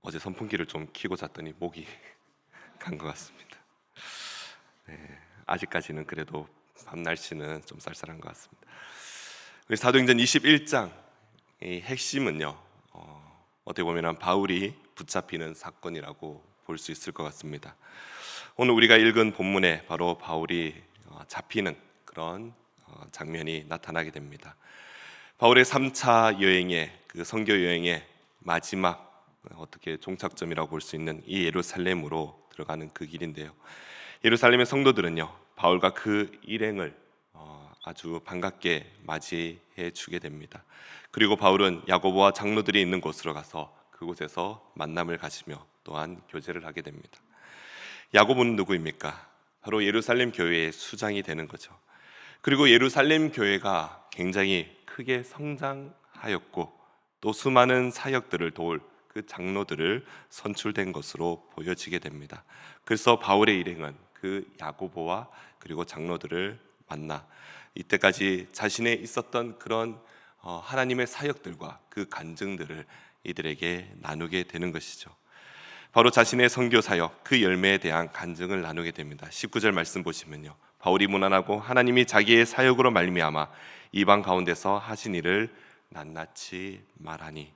어제 선풍기를 좀 켜고 잤더니 목이 간 것 같습니다. 네, 아직까지는 그래도 밤 날씨는 좀 쌀쌀한 것 같습니다. 우리 사도행전 21장 이 핵심은요, 어떻게 보면 바울이 붙잡히는 사건이라고 볼 수 있을 것 같습니다. 오늘 우리가 읽은 본문에 바로 바울이 잡히는 그런 장면이 나타나게 됩니다. 바울의 3차 여행의 그 선교 여행의 마지막 어떻게 종착점이라고 볼 수 있는 이 예루살렘으로 들어가는 그 길인데요. 예루살렘의 성도들은요, 바울과 그 일행을 아주 반갑게 맞이해 주게 됩니다. 그리고 바울은 야고보와 장로들이 있는 곳으로 가서 그곳에서 만남을 가지며 또한 교제를 하게 됩니다. 야고보는 누구입니까? 바로 예루살렘 교회의 수장이 되는 거죠. 그리고 예루살렘 교회가 굉장히 크게 성장하였고 또 수많은 사역들을 도울 그 장로들을 선출된 것으로 보여지게 됩니다. 그래서 바울의 일행은 그 야고보와 그리고 장로들을 만나 이때까지 자신의 있었던 그런 하나님의 사역들과 그 간증들을 이들에게 나누게 되는 것이죠. 바로 자신의 선교 사역 그 열매에 대한 간증을 나누게 됩니다. 19절 말씀 보시면요, 바울이 문안하고 하나님이 자기의 사역으로 말미암아 이방 가운데서 하신 일을 낱낱이 말하니,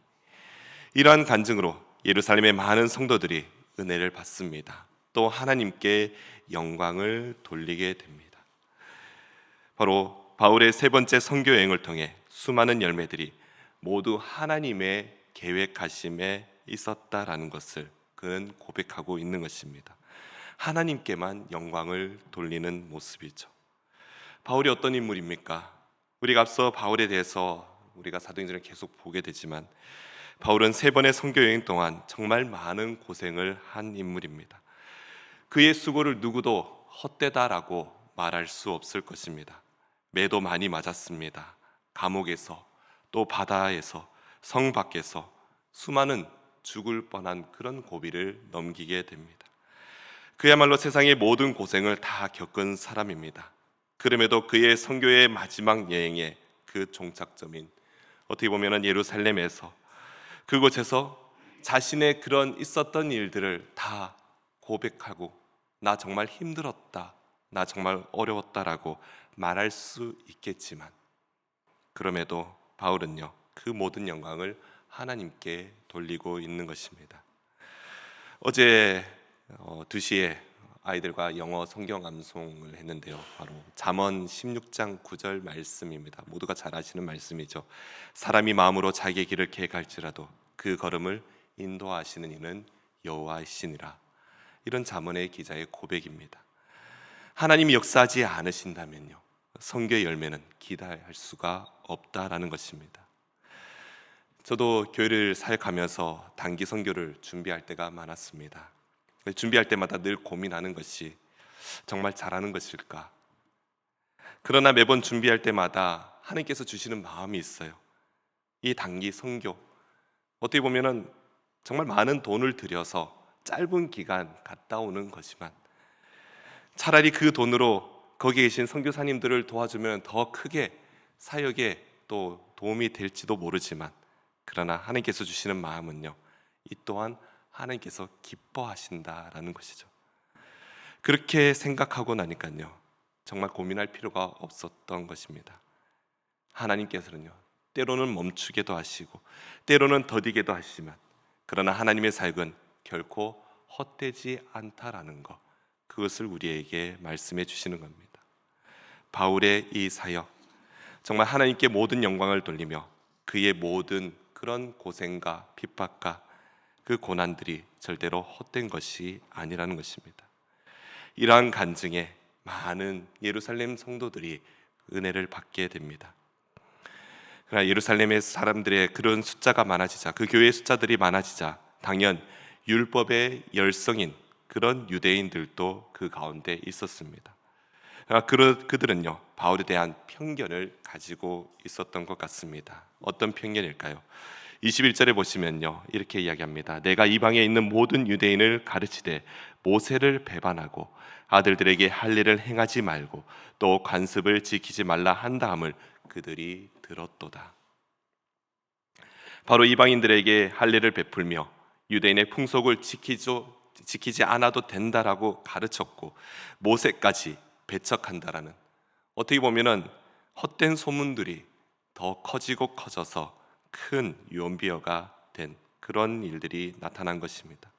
이러한 간증으로 예루살렘의 많은 성도들이 은혜를 받습니다. 또 하나님께 영광을 돌리게 됩니다. 바로 바울의 세 번째 선교 여행을 통해 수많은 열매들이 모두 하나님의 계획하심에 있었다라는 것을 그는 고백하고 있는 것입니다. 하나님께만 영광을 돌리는 모습이죠. 바울이 어떤 인물입니까? 우리가 앞서 바울에 대해서 우리가 사도행전을 계속 보게 되지만 바울은 세 번의 선교 여행 동안 정말 많은 고생을 한 인물입니다. 그의 수고를 누구도 헛되다라고 말할 수 없을 것입니다. 매도 많이 맞았습니다. 감옥에서 또 바다에서 성 밖에서 수많은 죽을 뻔한 그런 고비를 넘기게 됩니다. 그야말로 세상의 모든 고생을 다 겪은 사람입니다. 그럼에도 그의 선교의 마지막 여행의 그 종착점인 어떻게 보면 예루살렘에서 그곳에서 자신의 그런 있었던 일들을 다 고백하고 나 정말 힘들었다, 나 정말 어려웠다라고 말할 수 있겠지만 그럼에도 바울은요, 그 모든 영광을 하나님께 돌리고 있는 것입니다. 어제 2시에 아이들과 영어 성경 암송을 했는데요, 바로 잠언 16장 9절 말씀입니다. 모두가 잘 아시는 말씀이죠. 사람이 마음으로 자기의 길을 계획할지라도 그 걸음을 인도하시는 이는 여호와이시니라. 이런 잠언의 기자의 고백입니다. 하나님이 역사하지 않으신다면요, 선교의 열매는 기대할 수가 없다라는 것입니다. 저도 교회를 사역하면서 단기 선교를 준비할 때가 많았습니다. 준비할 때마다 늘 고민하는 것이 정말 잘하는 것일까? 그러나 매번 준비할 때마다 하나님께서 주시는 마음이 있어요. 이 단기 선교, 어떻게 보면은 정말 많은 돈을 들여서 짧은 기간 갔다 오는 거지만 차라리 그 돈으로 거기 계신 선교사님들을 도와주면 더 크게 사역에 또 도움이 될지도 모르지만 그러나 하나님께서 주시는 마음은요, 이 또한 하나님께서 기뻐하신다라는 것이죠. 그렇게 생각하고 나니까요, 정말 고민할 필요가 없었던 것입니다. 하나님께서는요, 때로는 멈추게도 하시고 때로는 더디게도 하시지만 그러나 하나님의 사역은 결코 헛되지 않다라는 것, 그것을 우리에게 말씀해 주시는 겁니다. 바울의 이 사역, 정말 하나님께 모든 영광을 돌리며 그의 모든 그런 고생과 핍박과 그 고난들이 절대로 헛된 것이 아니라는 것입니다. 이러한 간증에 많은 예루살렘 성도들이 은혜를 받게 됩니다. 그러나 예루살렘의 사람들의 그런 숫자가 많아지자, 그 교회의 숫자들이 많아지자 당연 율법의 열성인 그런 유대인들도 그 가운데 있었습니다. 그들은요, 바울에 대한 편견을 가지고 있었던 것 같습니다. 어떤 편견일까요? 21절에 보시면요, 이렇게 이야기합니다. 내가 이방에 있는 모든 유대인을 가르치되 모세를 배반하고 아들들에게 할 일을 행하지 말고 또 관습을 지키지 말라 한 다음을 그들이 들었도다. 바로 이방인들에게 할례를 베풀며 유대인의 풍속을 지키지 않아도 된다라고 가르쳤고 모세까지 배척한다라는, 어떻게 보면은 헛된 소문들이 더 커지고 커져서 큰 유언비어가 된 그런 일들이 나타난 것입니다.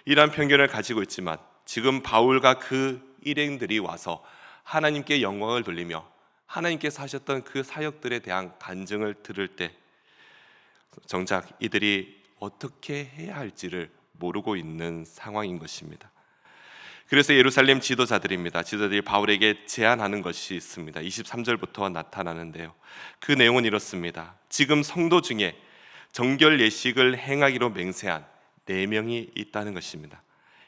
이러한 편견을 가지고 있지만 지금 바울과 그 일행들이 와서 하나님께 영광을 돌리며 하나님께서 하셨던 그 사역들에 대한 간증을 들을 때 정작 이들이 어떻게 해야 할지를 모르고 있는 상황인 것입니다. 그래서 예루살렘 지도자들이 바울에게 제안하는 것이 있습니다. 23절부터 나타나는데요, 그 내용은 이렇습니다. 지금 성도 중에 정결 예식을 행하기로 맹세한 4명이 있다는 것입니다.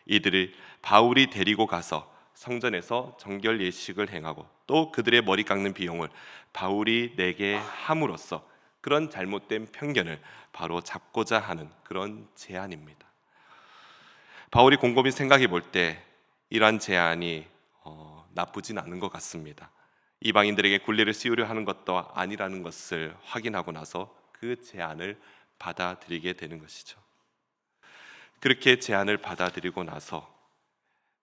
이들을 바울이 데리고 가서 성전에서 정결 예식을 행하고 또 그들의 머리 깎는 비용을 바울이 내게 함으로써 그런 잘못된 편견을 바로 잡고자 하는 그런 제안입니다. 바울이 곰곰이 생각해 볼 때 이러한 제안이 나쁘진 않은 것 같습니다. 이방인들에게 굴레를 씌우려 하는 것도 아니라는 것을 확인하고 나서 그 제안을 받아들이게 되는 것이죠. 그렇게 제안을 받아들이고 나서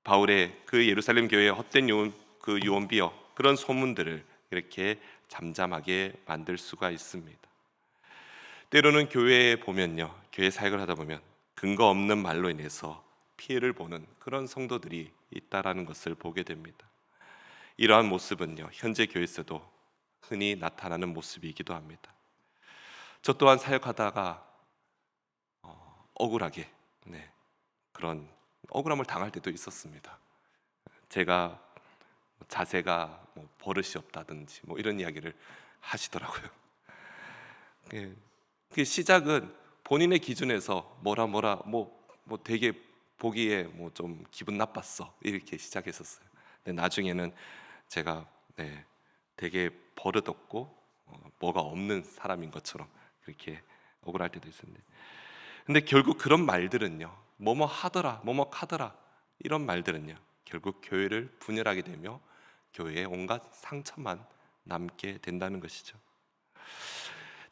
바울의 그 예루살렘 교회의 헛된 유언비어, 그런 소문들을 이렇게 잠잠하게 만들 수가 있습니다. 때로는 교회에 보면요, 교회 사역을 하다 보면 근거 없는 말로 인해서 피해를 보는 그런 성도들이 있다라는 것을 보게 됩니다. 이러한 모습은요, 현재 교회에서도 흔히 나타나는 모습이기도 합니다. 저 또한 사역하다가 억울하게 그런 억울함을 당할 때도 있었습니다. 제가 자세가 버릇이 없다든지 이런 이야기를 하시더라고요. 그 시작은 본인의 기준에서 되게 보기에 좀 기분 나빴어 이렇게 시작했었어요. 근데 나중에는 제가 되게 버릇없고 뭐가 없는 사람인 것처럼 그렇게 억울할 때도 있었는데, 근데 결국 그런 말들은요, 뭐뭐 하더라, 뭐뭐 카더라, 이런 말들은요, 결국 교회를 분열하게 되며 교회에 온갖 상처만 남게 된다는 것이죠.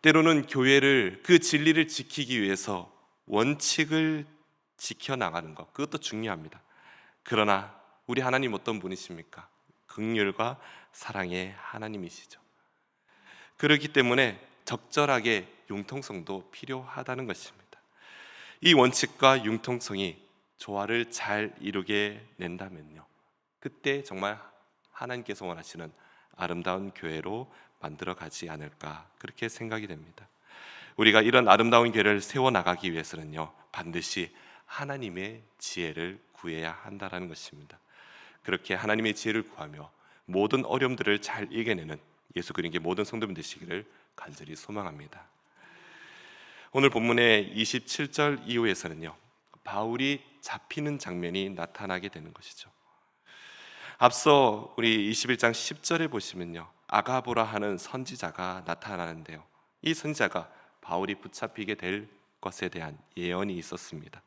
때로는 교회를, 그 진리를 지키기 위해서 원칙을 지켜나가는 것, 그것도 중요합니다. 그러나 우리 하나님 어떤 분이십니까? 긍휼과 사랑의 하나님이시죠. 그렇기 때문에 적절하게 융통성도 필요하다는 것입니다. 이 원칙과 융통성이 조화를 잘 이루게 낸다면요, 그때 정말 하나님께서 원하시는 아름다운 교회로 만들어가지 않을까, 그렇게 생각이 됩니다. 우리가 이런 아름다운 교회를 세워나가기 위해서는요, 반드시 하나님의 지혜를 구해야 한다는 것입니다. 그렇게 하나님의 지혜를 구하며 모든 어려움들을 잘 이겨내는 예수 그리스도의 모든 성도분 되시기를 간절히 소망합니다. 오늘 본문의 27절 이후에서는요, 바울이 잡히는 장면이 나타나게 되는 것이죠. 앞서 우리 21장 10절에 보시면요, 아가보라 하는 선지자가 나타나는데요, 이 선지자가 바울이 붙잡히게 될 것에 대한 예언이 있었습니다.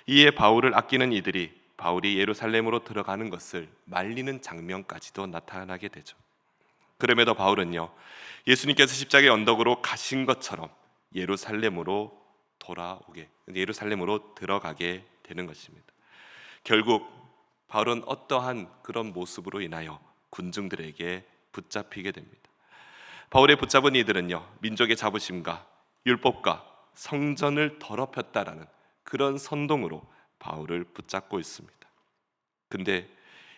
이에 바울을 아끼는 이들이 바울이 예루살렘으로 들어가는 것을 말리는 장면까지도 나타나게 되죠. 그럼에도 바울은요, 예수님께서 십자가의 언덕으로 가신 것처럼 예루살렘으로 들어가게 되는 것입니다. 결국 바울은 어떠한 그런 모습으로 인하여 군중들에게 붙잡히게 됩니다. 바울의 붙잡은 이들은요, 민족의 자부심과 율법과 성전을 더럽혔다라는 그런 선동으로 바울을 붙잡고 있습니다. 근데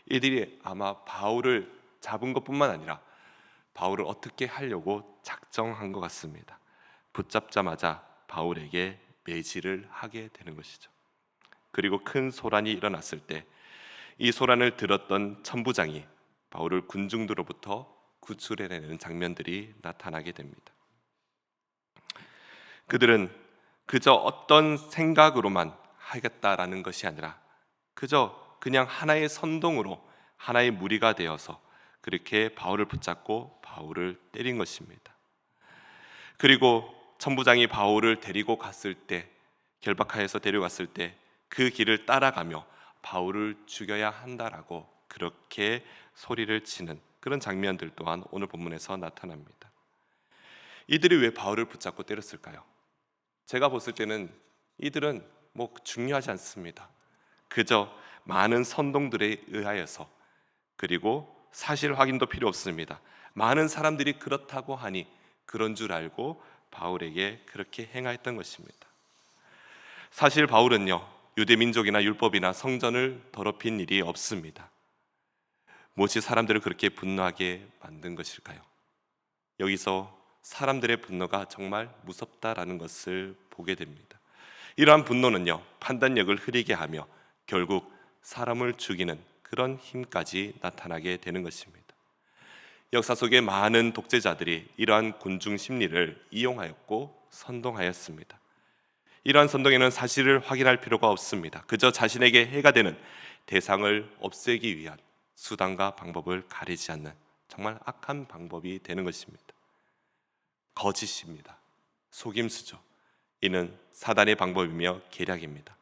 이들이 아마 바울을 잡은 것뿐만 아니라 바울을 어떻게 하려고 작정한 것 같습니다. 붙잡자마자 바울에게 매질을 하게 되는 것이죠. 그리고 큰 소란이 일어났을 때 이 소란을 들었던 천부장이 바울을 군중들로부터 구출해내는 장면들이 나타나게 됩니다. 그들은 그저 어떤 생각으로만 하겠다라는 것이 아니라 그냥 하나의 선동으로 하나의 무리가 되어서 그렇게 바울을 붙잡고 바울을 때린 것입니다. 그리고 천부장이 바울을 데리고 갔을 때, 결박하여서 데려갔을 때 그 길을 따라가며 바울을 죽여야 한다라고 그렇게 소리를 치는 그런 장면들 또한 오늘 본문에서 나타납니다. 이들이 왜 바울을 붙잡고 때렸을까요? 제가 봤을 때는 이들은 뭐 중요하지 않습니다. 그저 많은 선동들에 의하여서, 그리고 사실 확인도 필요 없습니다. 많은 사람들이 그렇다고 하니 그런 줄 알고 바울에게 그렇게 행하였던 것입니다. 사실 바울은요, 유대 민족이나 율법이나 성전을 더럽힌 일이 없습니다. 무엇이 사람들을 그렇게 분노하게 만든 것일까요? 여기서 사람들의 분노가 정말 무섭다라는 것을 보게 됩니다. 이러한 분노는요, 판단력을 흐리게 하며 결국 사람을 죽이는 그런 힘까지 나타나게 되는 것입니다. 역사 속에 많은 독재자들이 이러한 군중 심리를 이용하였고 선동하였습니다. 이러한 선동에는 사실을 확인할 필요가 없습니다. 그저 자신에게 해가 되는 대상을 없애기 위한 수단과 방법을 가리지 않는 정말 악한 방법이 되는 것입니다. 거짓입니다. 속임수죠. 이는 사단의 방법이며 계략입니다.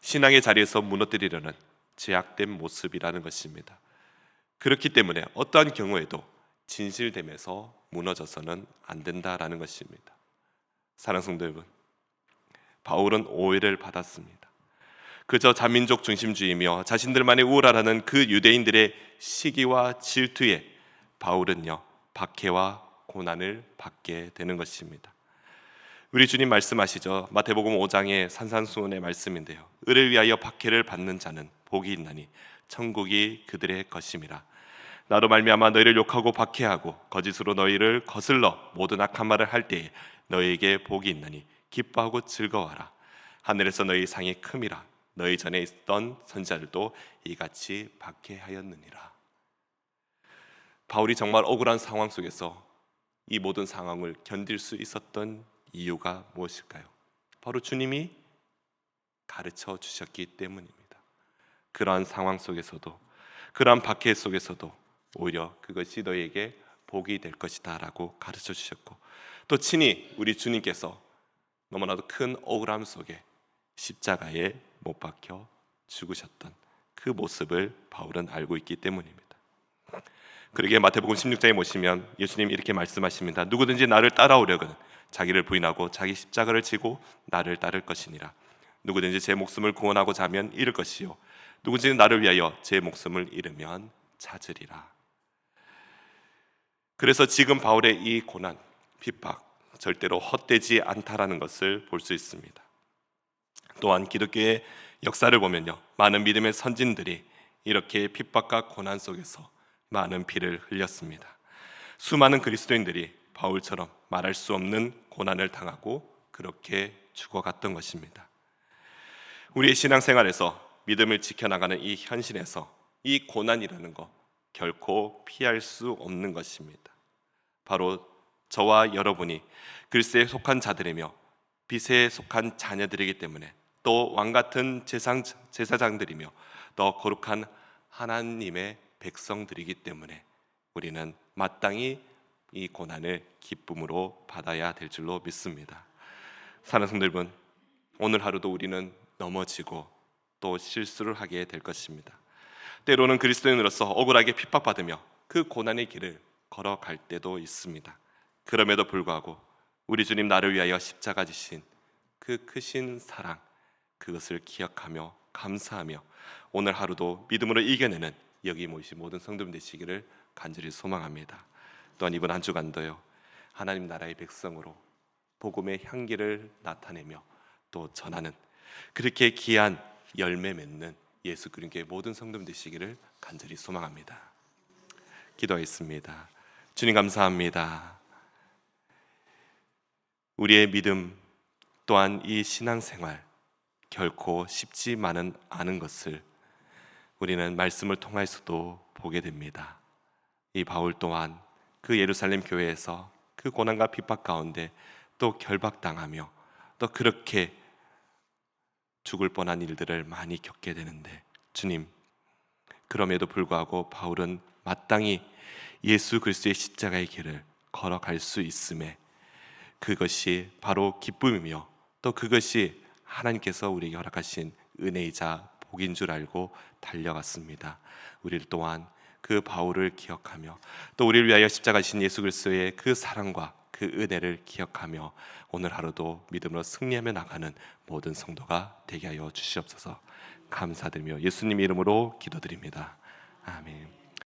신앙의 자리에서 무너뜨리려는 제약된 모습이라는 것입니다. 그렇기 때문에 어떠한 경우에도 진실됨에서 무너져서는 안 된다라는 것입니다. 사랑하는 성도 여러분, 바울은 오해를 받았습니다. 그저 자민족 중심주의며 자신들만의 우월하라는 그 유대인들의 시기와 질투에 바울은요, 박해와 고난을 받게 되는 것입니다. 우리 주님 말씀하시죠. 마태복음 5장의 산산수훈의 말씀인데요, 의를 위하여 박해를 받는 자는 복이 있나니 천국이 그들의 것임이라. 나로 말미암아 너희를 욕하고 박해하고 거짓으로 너희를 거슬러 모든 악한 말을 할 때에 너희에게 복이 있나니 기뻐하고 즐거워하라. 하늘에서 너희 상이 큼이라. 너희 전에 있던 선지자들도 이같이 박해하였느니라. 바울이 정말 억울한 상황 속에서 이 모든 상황을 견딜 수 있었던 이유가 무엇일까요? 바로 주님이 가르쳐 주셨기 때문입니다. 그러한 상황 속에서도, 그러한 박해 속에서도 오히려 그것이 너희에게 복이 될 것이다 라고 가르쳐 주셨고, 또 친히 우리 주님께서 너무나도 큰 억울함 속에 십자가에 못 박혀 죽으셨던 그 모습을 바울은 알고 있기 때문입니다. 그러기에 마태복음 16장에 보시면 예수님이 이렇게 말씀하십니다. 누구든지 나를 따라오려거든 자기를 부인하고 자기 십자가를 지고 나를 따를 것이니라. 누구든지 제 목숨을 구원하고자 하면 잃을 것이요 누구든지 나를 위하여 제 목숨을 잃으면 찾으리라. 그래서 지금 바울의 이 고난, 핍박 절대로 헛되지 않다라는 것을 볼 수 있습니다. 또한 기독교의 역사를 보면요, 많은 믿음의 선진들이 이렇게 핍박과 고난 속에서 많은 피를 흘렸습니다. 수많은 그리스도인들이 바울처럼 말할 수 없는 고난을 당하고 그렇게 죽어갔던 것입니다. 우리의 신앙생활에서 믿음을 지켜나가는 이 현실에서 이 고난이라는 것 결코 피할 수 없는 것입니다. 바로 저와 여러분이 그리스도에 속한 자들이며 빛에 속한 자녀들이기 때문에, 또 왕같은 제사장들이며 더 거룩한 하나님의 백성들이기 때문에 우리는 마땅히 이 고난을 기쁨으로 받아야 될 줄로 믿습니다. 사랑하는 성도 여러분, 오늘 하루도 우리는 넘어지고 또 실수를 하게 될 것입니다. 때로는 그리스도인으로서 억울하게 핍박받으며 그 고난의 길을 걸어갈 때도 있습니다. 그럼에도 불구하고 우리 주님 나를 위하여 십자가 지신 그 크신 사랑, 그것을 기억하며 감사하며 오늘 하루도 믿음으로 이겨내는 여기 모이신 모든 성도님 되시기를 간절히 소망합니다. 또한 이번 한 주간도요, 하나님 나라의 백성으로 복음의 향기를 나타내며 또 전하는 그렇게 귀한 열매 맺는 예수 그리스도의 모든 성도님 되시기를 간절히 소망합니다. 기도하겠습니다. 주님 감사합니다. 우리의 믿음 또한 이 신앙생활 결코 쉽지만은 않은 것을 우리는 말씀을 통해서도 보게 됩니다. 이 바울 또한 그 예루살렘 교회에서 그 고난과 핍박 가운데 또 결박당하며 또 그렇게 죽을 뻔한 일들을 많이 겪게 되는데, 주님, 그럼에도 불구하고 바울은 마땅히 예수 그리스도의 십자가의 길을 걸어갈 수 있음에 그것이 바로 기쁨이며 또 그것이 하나님께서 우리에게 허락하신 은혜이자 복인 줄 알고 달려갔습니다. 우리를 또한 그 바울을 기억하며 또 우리를 위하여 십자가신 예수 그리스도의 그 사랑과 그 은혜를 기억하며 오늘 하루도 믿음으로 승리하며 나가는 모든 성도가 되게 하여 주시옵소서. 감사드리며 예수님 이름으로 기도드립니다. 아멘.